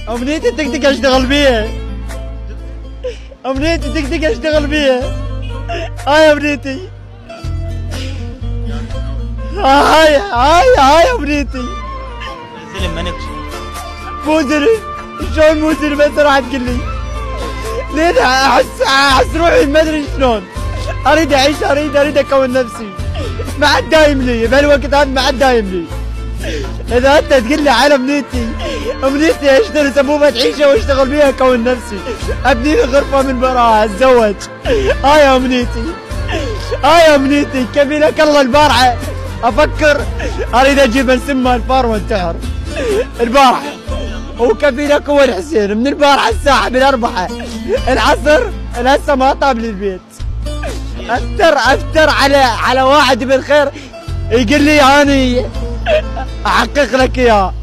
امنيتي التكتيك اشتغل بيها. امنيتي التكتيك اشتغل بيها. هاي امنيتي. هاي امنيتي. زلم ما نكش. مو زلم. شلون مو زلم؟ انت راح تقول لي. لين احس روحي ما ادري شلون. اريد اعيش، اريد اكون نفسي. ما عاد دايم لي بهالوقت هذا، ما عاد دايم لي. اذا انت تقول لي على امنيتي اشتري سبوبة عيشة واشتغل بيها اكون نفسي، ابني لي غرفة من براها، اتزوج. هاي امنيتي كفيلك الله. البارحة افكر اريد اجيب نسمها الفار وانتحر. البارحة وكفيلك هو الحسين من البارحة الساعة بالأربعة العصر لسه ما طاب لي البيت. افتر على واحد بالخير يقول لي هاني احقق لك اياه.